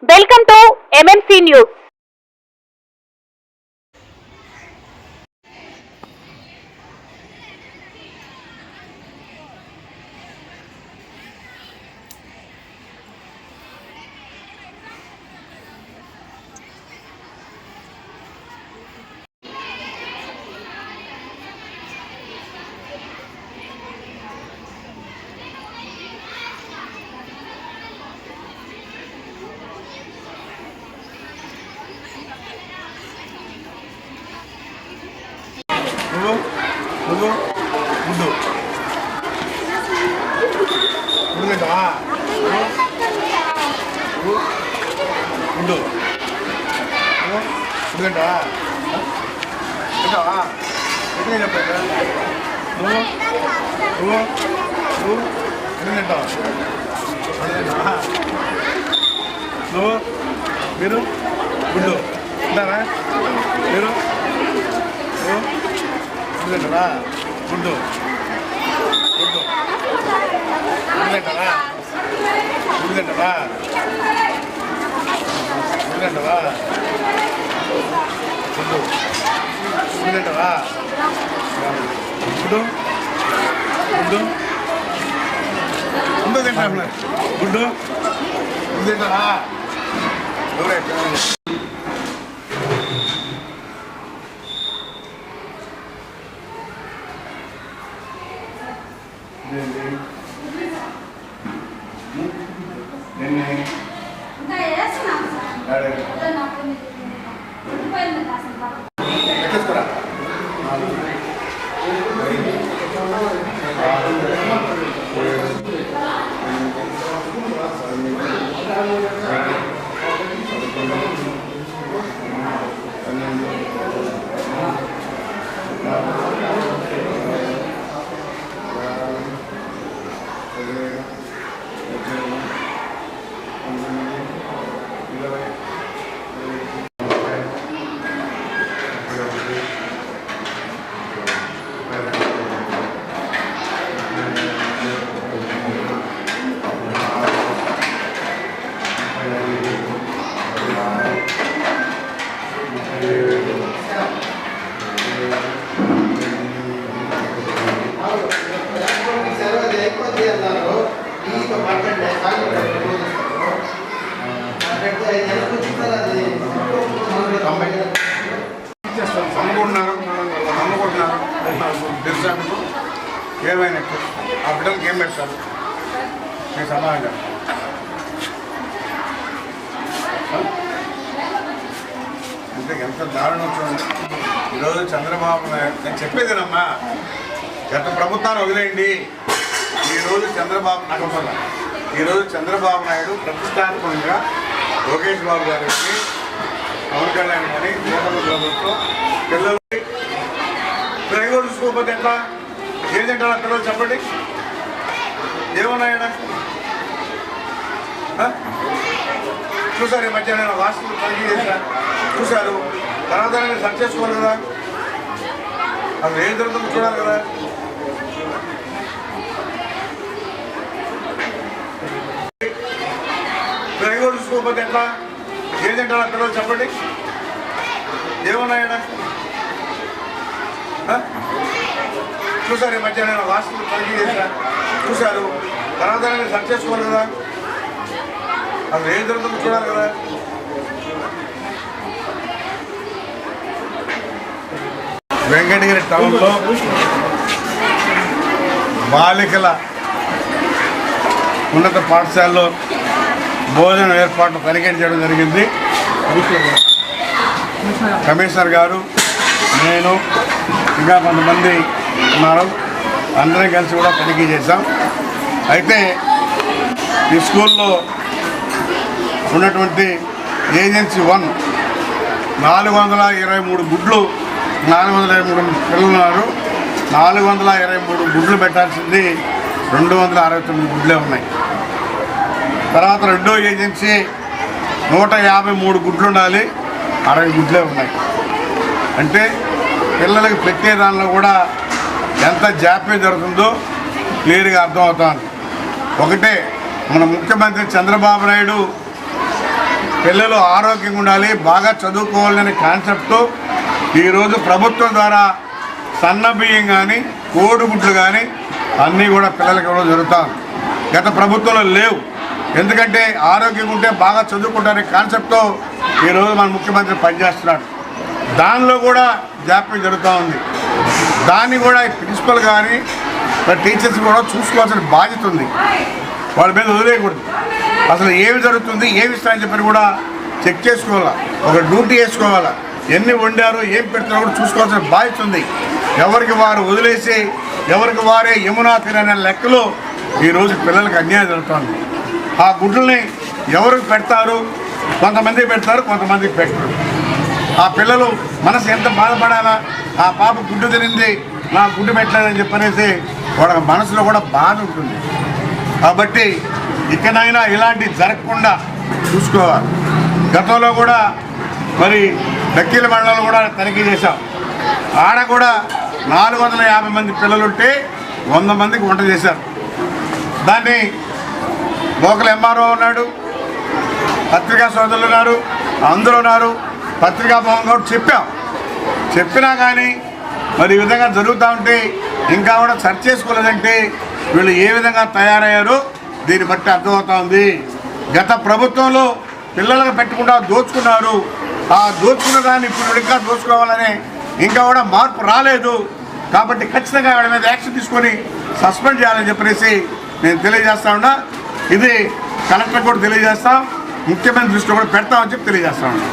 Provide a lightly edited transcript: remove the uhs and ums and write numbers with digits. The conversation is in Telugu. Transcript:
Welcome to MMC news. ముందు ముందుగా ముందు ముందుగా ఎక్కడ చెప్పాక నువ్వు మీరు గుండు ఉంటారా మీరు ముందుగా గుండు గుండు ముందుగా ముందుగా ముందుగా గుండు ముందుగా గుండు గుండు ముందు తింటా గుండు ముందు తింటారా ఏమైనట్టు ఆ బిడ్డలకి ఏం పెడతారు నేను సమాధానం అంటే ఎంత దారుణం చూడండి. ఈరోజు చంద్రబాబు నాయుడు నేను చెప్పేదేనమ్మా, గత ప్రభుత్వాన్ని వదిలేయండి. ఈరోజు చంద్రబాబు నాయుడు ప్రతిష్టాత్మకంగా లోకేష్ బాబు గారికి పవన్ కళ్యాణ్ కానీ కూటమి ప్రభుత్వం పిల్లలు డ్రైవర్ చూసుకోకపోతే ఎట్లా ఏం తింటారా పిల్లలు చెప్పండి, ఏమన్నాయడా చూసారు. ఈ మధ్య నేను హాస్టల్ తనిఖీ చేశా, చూశారు. తర్వాత నేను సెర్చ్ చేసుకోవాలి కదా, అసలు ఏం జరుగుతుందో చూడాలి కదా. డ్రైవర్ చూసుకోకపోతే ఎట్లా ఏం తింటారా పిల్లలు చెప్పండి, ఏమన్నాయడా చూసారు. ఈ మధ్య నేను హాస్టల్ తనిఖీ చేశా, చూశారు. తర్వాత నేను సెర్చ్ చేసుకోవాలి కదా, అసలు ఏం జరుగుతుందో చూడాలి కదా. వెంకటగిరి టౌన్లో బాలికల ఉన్నత పాఠశాలలో భోజనం ఏర్పాట్లు తనిఖీ చేయడం జరిగింది. కమిషనర్ గారు, నేను, ఇంకా కొంతమంది ఉన్నారు, అందరం కలిసి కూడా తనిఖీ చేశాం. అయితే ఈ స్కూల్లో ఉన్నటువంటి ఏజెన్సీ 1 423 గుడ్లు, 423 పిల్లలు ఉన్నారు. 423 గుడ్లు పెట్టాల్సింది 269 గుడ్లే ఉన్నాయి. తర్వాత రెండో ఏజెన్సీ 153 గుడ్లు ఉండాలి, 60 గుడ్లే ఉన్నాయి. అంటే పిల్లలకి పెట్టే దానిలో కూడా ఎంత జాప్యం జరుగుతుందో క్లియర్గా అర్థమవుతుంది. ఒకటే, మన ముఖ్యమంత్రి చంద్రబాబు నాయుడు పిల్లలు ఆరోగ్యంగా ఉండాలి, బాగా చదువుకోవాలనే కాన్సెప్ట్తో ఈరోజు ప్రభుత్వం ద్వారా సన్న బియ్యం కానీ కోడిగుడ్లు కానీ అన్నీ కూడా పిల్లలకి ఇవ్వడం జరుగుతాం. గత ప్రభుత్వంలో లేవు. ఎందుకంటే ఆరోగ్యంగా ఉంటే బాగా చదువుకుంటారనే కాన్సెప్ట్తో ఈరోజు మన ముఖ్యమంత్రి పనిచేస్తున్నాడు. దానిలో కూడా జాప్యం జరుగుతూ ఉంది. దాన్ని కూడా ప్రిన్సిపల్ కానీ టీచర్స్ కూడా చూసుకోవాల్సిన బాధ్యత ఉంది. వాళ్ళ మీద వదిలేయకూడదు. అసలు ఏమి జరుగుతుంది, ఏమి ఇస్తారని చెప్పని కూడా చెక్ చేసుకోవాలా, ఒక డ్యూటీ వేసుకోవాలా, ఎన్ని వండారు ఏం పెడుతున్నారో కూడా చూసుకోవాల్సిన బాధ్యత ఉంది. ఎవరికి వారు వదిలేసి ఎవరికి వారే యమునా తీరనే లెక్కలో ఈరోజు పిల్లలకు అన్యాయం జరుగుతుంది. ఆ గుడ్లని ఎవరికి పెడతారు, కొంతమందికి పెడతారు, కొంతమందికి పెట్టరు. ఆ పిల్లలు మనసు ఎంత బాధపడాలా, ఆ పాప గుడ్డు తినింది నా గుడ్డు పెట్టలేదని చెప్పనేసి వాళ్ళ మనసులో కూడా బాధ ఉంటుంది. కాబట్టి ఇకనైనా ఇలాంటి జరగకుండా చూసుకోవాలి. గతంలో కూడా మరి డక్కీల మండలంలో కూడా తనిఖీ చేశాం. ఆడ కూడా 450 మంది పిల్లలుంటే 100 మందికి వంట చేశారు. దాన్ని లోకల్ ఎంఆర్ఓ ఉన్నాడు, పత్రికా సోదరులు ఉన్నారు, అందరూ ఉన్నారు, పత్రికా భవన్ కూడా చెప్పినా కానీ మరి ఈ విధంగా జరుగుతూ ఉంటే ఇంకా కూడా సర్చ్ చేసుకోలేదంటే వీళ్ళు ఏ విధంగా తయారయ్యారో దీన్ని బట్టి అర్థమవుతా ఉంది. గత ప్రభుత్వంలో పిల్లలకు పెట్టకుండా దోచుకున్నారు. ఆ దోచుకున్న దాన్ని ఇప్పుడు ఇంకా దోచుకోవాలని ఇంకా కూడా మార్పు రాలేదు. కాబట్టి ఖచ్చితంగా వాడి మీద యాక్షన్ తీసుకొని సస్పెండ్ చేయాలని చెప్పేసి నేను తెలియజేస్తా ఉన్నా. ఇది కలెక్టర్ కూడా తెలియజేస్తాం, ముఖ్యమంత్రి దృష్టిలో కూడా పెడతామని చెప్పి తెలియజేస్తా ఉన్నా.